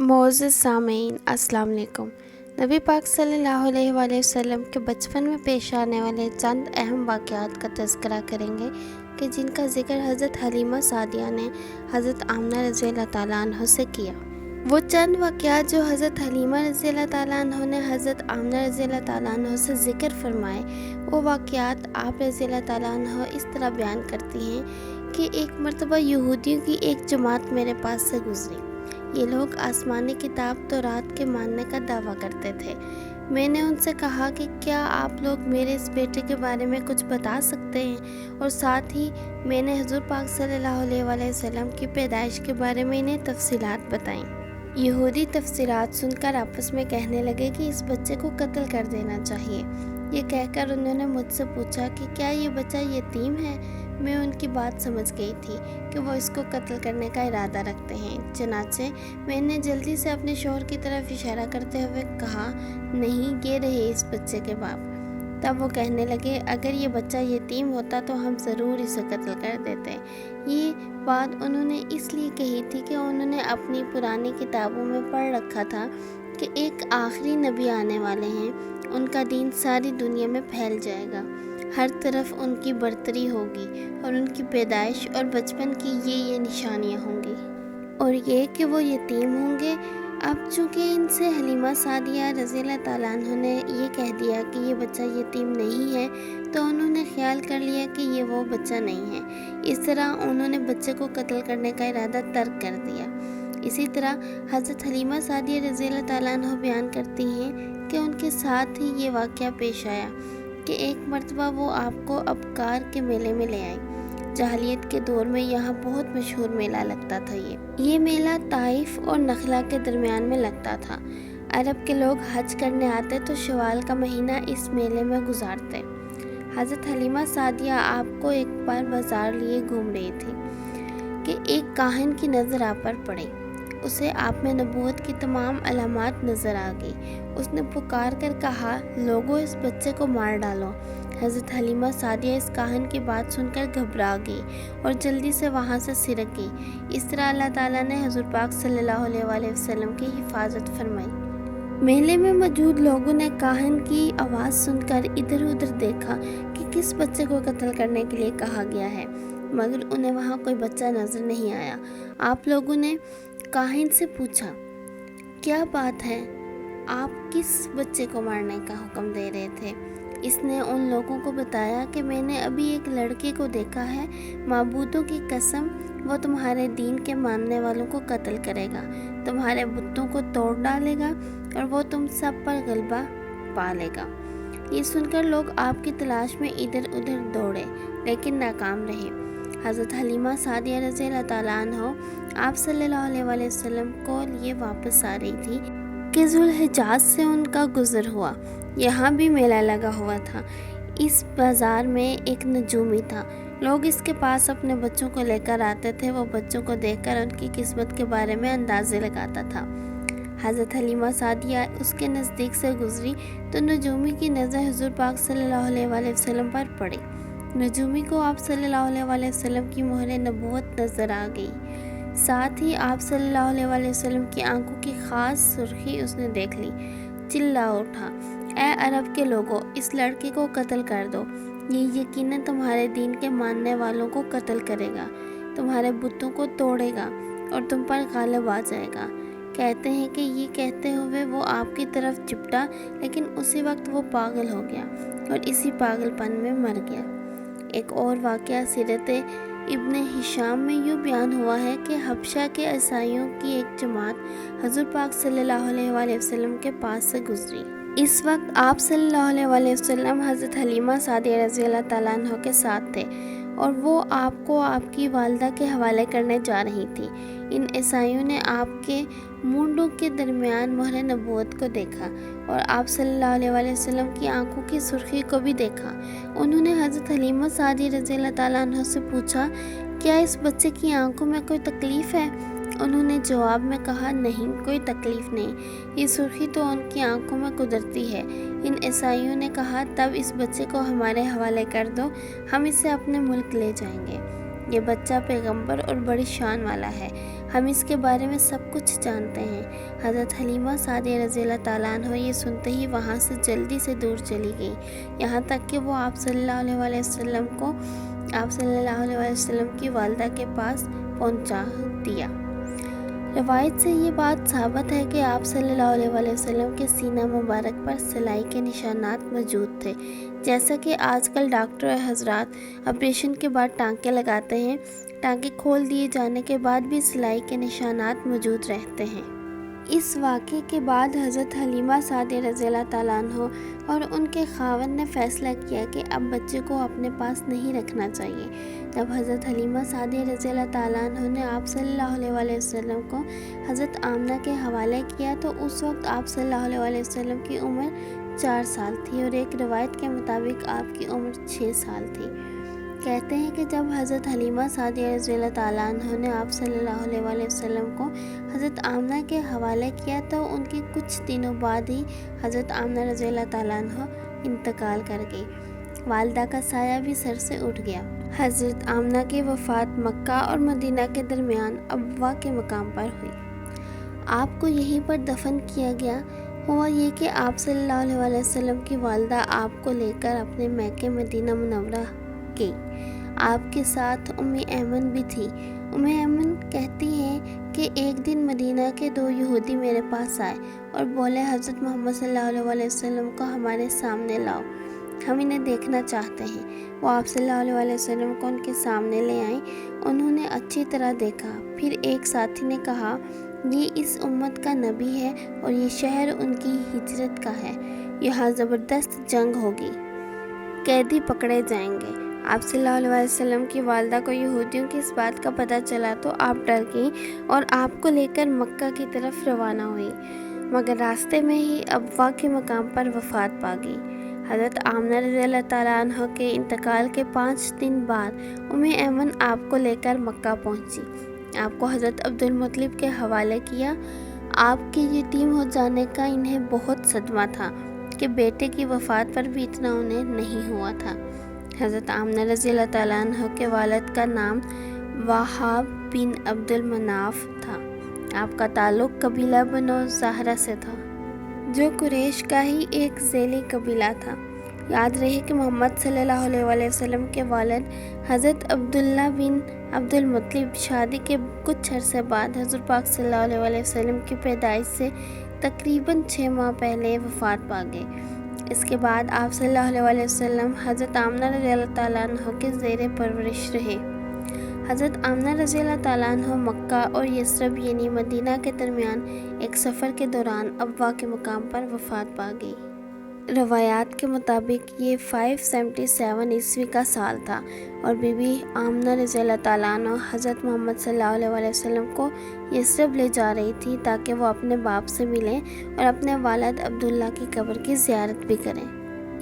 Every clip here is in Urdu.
معزز سامعین السلام علیکم۔ نبی پاک صلی اللہ علیہ وآلہ وسلم کے بچپن میں پیش آنے والے چند اہم واقعات کا تذکرہ کریں گے کہ جن کا ذکر حضرت حلیمہ سعدیہ نے حضرت آمنہ رضی اللہ تعالیٰ عنہ سے کیا۔ وہ چند واقعات جو حضرت حلیمہ رضی اللہ تعالیٰ عنہ نے حضرت آمنہ رضی اللہ تعالیٰ عنہ سے ذکر فرمائے، وہ واقعات آپ رضی اللہ تعالیٰ عنہ اس طرح بیان کرتی ہیں کہ ایک مرتبہ یہودیوں کی ایک جماعت میرے پاس سے گزری۔ یہ لوگ آسمانی کتاب تورات کے ماننے کا دعویٰ کرتے تھے۔ میں نے ان سے کہا کہ کیا آپ لوگ میرے اس بیٹے کے بارے میں کچھ بتا سکتے ہیں، اور ساتھ ہی میں نے حضور پاک صلی اللہ علیہ وآلہ وسلم کی پیدائش کے بارے میں انہیں تفصیلات بتائیں۔ یہودی تفصیلات سن کر آپس میں کہنے لگے کہ اس بچے کو قتل کر دینا چاہیے۔ یہ کہہ کر انہوں نے مجھ سے پوچھا کہ کیا یہ بچہ یتیم ہے؟ میں ان کی بات سمجھ گئی تھی کہ وہ اس کو قتل کرنے کا ارادہ رکھتے ہیں، چنانچہ میں نے جلدی سے اپنے شوہر کی طرف اشارہ کرتے ہوئے کہا، نہیں، یہ رہے اس بچے کے باپ۔ تب وہ کہنے لگے، اگر یہ بچہ یتیم ہوتا تو ہم ضرور اسے قتل کر دیتے۔ یہ بات انہوں نے اس لیے کہی تھی کہ انہوں نے اپنی پرانی کتابوں میں پڑھ رکھا تھا کہ ایک آخری نبی آنے والے ہیں، ان کا دین ساری دنیا میں پھیل جائے گا، ہر طرف ان کی برتری ہوگی، اور ان کی پیدائش اور بچپن کی یہ نشانیاں ہوں گی، اور یہ کہ وہ یتیم ہوں گے۔ اب چونکہ ان سے حلیمہ سعدیہ رضی اللہ تعالیٰ عنہ نے یہ کہہ دیا کہ یہ بچہ یتیم نہیں ہے، تو انہوں نے خیال کر لیا کہ یہ وہ بچہ نہیں ہے۔ اس طرح انہوں نے بچے کو قتل کرنے کا ارادہ ترک کر دیا۔ اسی طرح حضرت حلیمہ سعدیہ رضی اللہ تعالیٰ عنہ بیان کرتی ہیں کہ ان کے ساتھ ہی یہ واقعہ پیش آیا کہ ایک مرتبہ وہ آپ کو ابکار کے میلے میں لے آئی۔ جاہلیت کے دور میں یہاں بہت مشہور میلہ لگتا تھا۔ یہ میلہ طائف اور نخلا کے درمیان میں لگتا تھا۔ عرب کے لوگ حج کرنے آتے تو شوال کا مہینہ اس میلے میں گزارتے۔ حضرت حلیمہ سعدیہ آپ کو ایک بار بازار لیے گھوم رہی تھی کہ ایک کاہن کی نظر آپ پر پڑی۔ اسے آپ میں نبوت کی تمام علامات نظر آ گئی۔ اس نے پکار کر کہا، لوگوں، اس بچے کو مار ڈالو۔ حضرت حلیمہ سعدیہ اس کاہن کی بات سن کر گھبرا گئی اور جلدی سے وہاں سے سرک گئی۔ اس طرح اللہ تعالیٰ نے حضور پاک صلی اللہ علیہ وآلہ وسلم کی حفاظت فرمائی۔ میلے میں موجود لوگوں نے کاہن کی آواز سن کر ادھر ادھر دیکھا کہ کس بچے کو قتل کرنے کے لیے کہا گیا ہے، مگر انہیں وہاں کوئی بچہ نظر نہیں آیا۔ آپ لوگوں نے کاہن سے پوچھا، کیا بات ہے، آپ کس بچے کو مارنے کا حکم دے رہے تھے؟ اس نے ان لوگوں کو بتایا کہ میں نے ابھی ایک لڑکے کو دیکھا ہے، معبودوں کی قسم، وہ تمہارے دین کے ماننے والوں کو قتل کرے گا، تمہارے بتوں کو توڑ ڈالے گا، اور وہ تم سب پر غلبہ پا لے گا۔ یہ سن کر لوگ آپ کی تلاش میں ادھر ادھر دوڑے، لیکن ناکام رہے۔ حضرت حلیمہ سعدیہ رضی اللہ تعالیٰ عنہ آپ صلی اللہ علیہ وآلہ وسلم کو لیے واپس آ رہی تھی کہ ذوالحجاز سے ان کا گزر ہوا۔ یہاں بھی میلہ لگا ہوا تھا۔ اس بازار میں ایک نجومی تھا۔ لوگ اس کے پاس اپنے بچوں کو لے کر آتے تھے۔ وہ بچوں کو دیکھ کر ان کی قسمت کے بارے میں اندازے لگاتا تھا۔ حضرت حلیمہ سعدیہ اس کے نزدیک سے گزری تو نجومی کی نظر حضور پاک صلی اللہ علیہ وآلہ وسلم پر پڑی۔ نجومی کو آپ صلی اللہ علیہ وآلہ وسلم کی مہر نبوت نظر آ گئی۔ ساتھ ہی آپ صلی اللہ علیہ وآلہ وسلم کی آنکھوں کی خاص سرخی اس نے دیکھ لی۔ چلا اٹھا، اے عرب کے لوگوں، اس لڑکے کو قتل کر دو، یہ یقیناً تمہارے دین کے ماننے والوں کو قتل کرے گا، تمہارے بتوں کو توڑے گا، اور تم پر غالب آ جائے گا۔ کہتے ہیں کہ یہ کہتے ہوئے وہ آپ کی طرف چپٹا، لیکن اسی وقت وہ پاگل ہو گیا اور اسی پاگل پن میں مر گیا۔ ایک اور واقعہ سیرت ابن ہشام میں یوں بیان ہوا ہے کہ حبشہ کے عیسائیوں کی ایک جماعت حضور پاک صلی اللہ علیہ وآلہ وسلم کے پاس سے گزری۔ اس وقت آپ صلی اللہ علیہ وآلہ وسلم حضرت حلیمہ سعدیہ رضی اللہ تعالیٰ عنہ کے ساتھ تھے، اور وہ آپ کو آپ کی والدہ کے حوالے کرنے جا رہی تھی۔ ان عیسائیوں نے آپ کے مونڈوں کے درمیان مہر نبوت کو دیکھا، اور آپ صلی اللہ علیہ وآلہ وسلم کی آنکھوں کی سرخی کو بھی دیکھا۔ انہوں نے حضرت حلیمہ سعدیہ رضی اللہ تعالیٰ عنہ سے پوچھا، کیا اس بچے کی آنکھوں میں کوئی تکلیف ہے؟ انہوں نے جواب میں کہا، نہیں، کوئی تکلیف نہیں، یہ سرخی تو ان کی آنکھوں میں قدرتی ہے۔ ان عیسائیوں نے کہا، تب اس بچے کو ہمارے حوالے کر دو، ہم اسے اپنے ملک لے جائیں گے۔ یہ بچہ پیغمبر اور بڑی شان والا ہے۔ ہم اس کے بارے میں سب کچھ جانتے ہیں۔ حضرت حلیمہ سعدیہ رضی اللہ تعالیٰ عنہ یہ سنتے ہی وہاں سے جلدی سے دور چلی گئی، یہاں تک کہ وہ آپ صلی اللہ علیہ وسلم کی والدہ کے پاس پہنچا دیا۔ روایت سے یہ بات ثابت ہے کہ آپ صلی اللہ علیہ وسلم کے سینہ مبارک پر سلائی کے نشانات موجود تھے، جیسا کہ آج کل ڈاکٹر حضرات آپریشن کے بعد ٹانکے لگاتے ہیں۔ ٹانکے کھول دیے جانے کے بعد بھی سلائی کے نشانات موجود رہتے ہیں۔ اس واقعے کے بعد حضرت حلیمہ سعدیہ رضی اللہ تعالیٰ عنہ اور ان کے خاوند نے فیصلہ کیا کہ اب بچے کو اپنے پاس نہیں رکھنا چاہیے۔ جب حضرت حلیمہ سعدیہ رضی اللہ تعالیٰ عنہ نے آپ صلی اللہ علیہ وسلم کو حضرت آمنہ کے حوالے کیا تو اس وقت آپ صلی اللہ علیہ وسلم کی عمر 4 سال تھی اور ایک روایت کے مطابق آپ کی عمر 6 سال تھی۔ کہتے ہیں کہ جب حضرت حلیمہ سعدیہ رضی اللہ تعالیٰ عنہ نے آپ صلی اللہ علیہ وسلم کو حضرت آمنہ کے حوالے کیا تو ان کے کچھ دنوں بعد ہی حضرت آمنہ رضی اللہ تعالیٰ عنہ انتقال کر گئی۔ والدہ کا سایہ بھی سر سے اٹھ گیا۔ حضرت آمنہ کی وفات مکہ اور مدینہ کے درمیان ابوا کے مقام پر ہوئی۔ آپ کو یہیں پر دفن کیا گیا۔ ہوا یہ کہ آپ صلی اللہ علیہ وسلم کی والدہ آپ کو لے کر اپنے میکے مدینہ منورہ گئی۔ آپ کے ساتھ ایمن بھی تھی۔ ایمن کہتی ہیں کہ ایک دن مدینہ کے 2 یہودی میرے پاس آئے اور بولے حضرت محمد صلی اللہ علیہ وسلم کو ہمارے سامنے لاؤ، ہم انہیں دیکھنا چاہتے ہیں۔ وہ آپ صلی اللہ علیہ وسلم کو ان کے سامنے لے آئیں۔ انہوں نے اچھی طرح دیکھا۔ پھر ایک ساتھی نے کہا یہ اس امت کا نبی ہے اور یہ شہر ان کی ہجرت کا ہے، یہاں زبردست جنگ ہوگی، قیدی پکڑے جائیں گے۔ آپ صلی اللہ علیہ وسلم کی والدہ کو یہودیوں کی اس بات کا پتہ چلا تو آپ ڈر گئیں اور آپ کو لے کر مکہ کی طرف روانہ ہوئی، مگر راستے میں ہی ابوا کے مقام پر وفات پا گئی۔ حضرت آمنہ رضی اللہ تعالیٰ عنہ کے انتقال کے 5 دن بعد ایمن آپ کو لے کر مکہ پہنچی۔ آپ کو حضرت عبدالمطلب کے حوالے کیا۔ آپ کے یتیم ہو جانے کا انہیں بہت صدمہ تھا کہ بیٹے کی وفات پر بھی اتنا انہیں نہیں ہوا تھا۔ حضرت آمنہ رضی اللہ تعالیٰ عنہ کے والد کا نام وہاب بن عبد المناف تھا۔ آپ کا تعلق قبیلہ بنو زہرہ سے تھا، جو قریش کا ہی ایک ذیلی قبیلہ تھا۔ یاد رہے کہ محمد صلی اللہ علیہ وسلم کے والد حضرت عبداللہ بن عبد المطلب شادی کے کچھ عرصے بعد حضور پاک صلی اللہ علیہ وسلم کی پیدائش سے تقریباً 6 ماہ پہلے وفات پا گئے۔ اس کے بعد آپ صلی اللہ علیہ وسلم حضرت آمنہ رضی اللہ تعالیٰ عنہ کے زیر پرورش رہے۔ حضرت آمنہ رضی اللہ تعالیٰ عنہ مکہ اور یثرب یعنی مدینہ کے درمیان ایک سفر کے دوران ابوا کے مقام پر وفات پا گئی۔ روایات کے مطابق یہ 577 عیسوی کا سال تھا اور بی بی آمنہ رضی اللہ تعالیٰ عنہ حضرت محمد صلی اللہ علیہ وسلم کو یثرب لے جا رہی تھی تاکہ وہ اپنے باپ سے ملیں اور اپنے والد عبداللہ کی قبر کی زیارت بھی کریں۔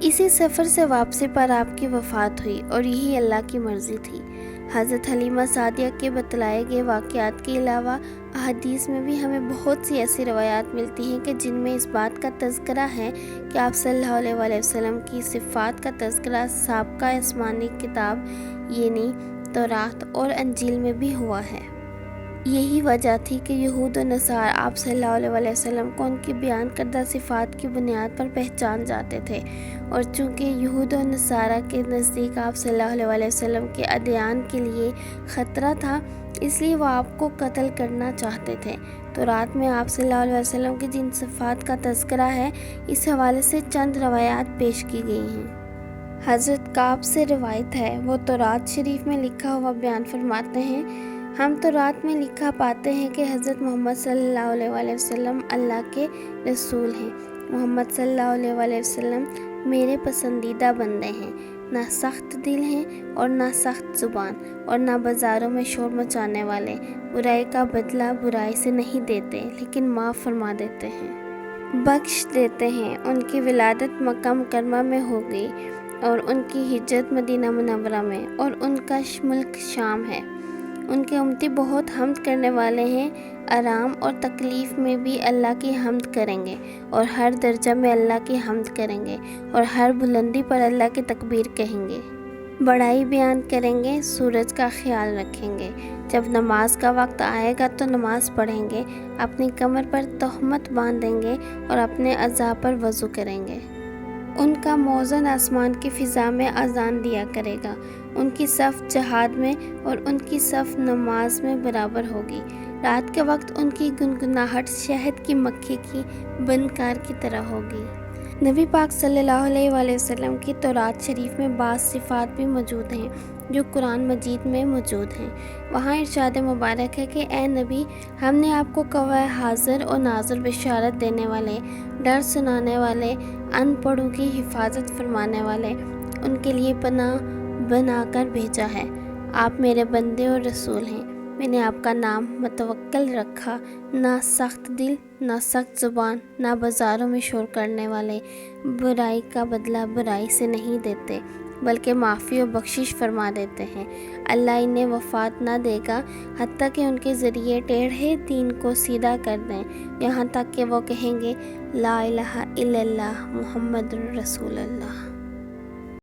اسی سفر سے واپسی پر آپ کی وفات ہوئی اور یہی اللہ کی مرضی تھی۔ حضرت حلیمہ سعدیہ کے بتلائے گئے واقعات کے علاوہ احادیث میں بھی ہمیں بہت سی ایسی روایات ملتی ہیں کہ جن میں اس بات کا تذکرہ ہے کہ آپ صلی اللہ علیہ وسلم کی صفات کا تذکرہ سابقہ آسمانی کتاب یعنی تورات اور انجیل میں بھی ہوا ہے۔ یہی وجہ تھی کہ یہود و نصارہ آپ صلی اللہ علیہ وسلم کو ان کی بیان کردہ صفات کی بنیاد پر پہچان جاتے تھے، اور چونکہ یہود و نصارہ کے نزدیک آپ صلی اللہ علیہ وسلم کے ادیان کے لیے خطرہ تھا، اس لیے وہ آپ کو قتل کرنا چاہتے تھے۔ تورات میں آپ صلی اللہ علیہ وسلم کی جن صفات کا تذکرہ ہے، اس حوالے سے چند روایات پیش کی گئی ہیں۔ حضرت کعب سے روایت ہے، وہ تورات شریف میں لکھا ہوا بیان فرماتے ہیں، ہم تورات میں لکھا پاتے ہیں کہ حضرت محمد صلی اللہ علیہ وسلم اللہ کے رسول ہیں۔ محمد صلی اللہ علیہ وسلم میرے پسندیدہ بندے ہیں، نہ سخت دل ہیں اور نہ سخت زبان اور نہ بازاروں میں شور مچانے والے، برائی کا بدلہ برائی سے نہیں دیتے لیکن معاف فرما دیتے ہیں، بخش دیتے ہیں۔ ان کی ولادت مکہ مکرمہ میں ہو گئی اور ان کی ہجرت مدینہ منورہ میں، اور ان کا ملک شام ہے۔ ان کے امتی بہت حمد کرنے والے ہیں، آرام اور تکلیف میں بھی اللہ کی حمد کریں گے اور ہر درجہ میں اللہ کی حمد کریں گے اور ہر بلندی پر اللہ کی تکبیر کہیں گے۔ بڑائی بیان کریں گے، سورج کا خیال رکھیں گے، جب نماز کا وقت آئے گا تو نماز پڑھیں گے، اپنی کمر پر تہمت باندھیں گے اور اپنے اعضاء پر وضو کریں گے۔ ان کا موزن آسمان کی فضا میں اذان دیا کرے گا، ان کی صف جہاد میں اور ان کی صف نماز میں برابر ہوگی۔ رات کے وقت ان کی گنگناہٹ شہد کی مکھی کی بنکار کی طرح ہوگی۔ نبی پاک صلی اللہ علیہ وآلہ وسلم کی تورات شریف میں بعض صفات بھی موجود ہیں جو قرآن مجید میں موجود ہیں۔ وہاں ارشاد مبارک ہے کہ اے نبی، ہم نے آپ کو کوہ حاضر اور ناظر بشارت دینے والے، ڈر سنانے والے، ان پڑھوں کی حفاظت فرمانے والے، ان کے لیے پناہ بنا کر بھیجا ہے۔ آپ میرے بندے اور رسول ہیں۔ میں نے آپ کا نام متوکل رکھا، نہ سخت دل، نہ سخت زبان، نہ بازاروں میں شور کرنے والے، برائی کا بدلہ برائی سے نہیں دیتے بلکہ معافی و بخشش فرما دیتے ہیں۔ اللہ انہیں وفات نہ دے گا حتیٰ کہ ان کے ذریعے ٹیڑھے دین کو سیدھا کر دیں، یہاں تک کہ وہ کہیں گے لا الہ الا اللہ محمد رسول اللہ۔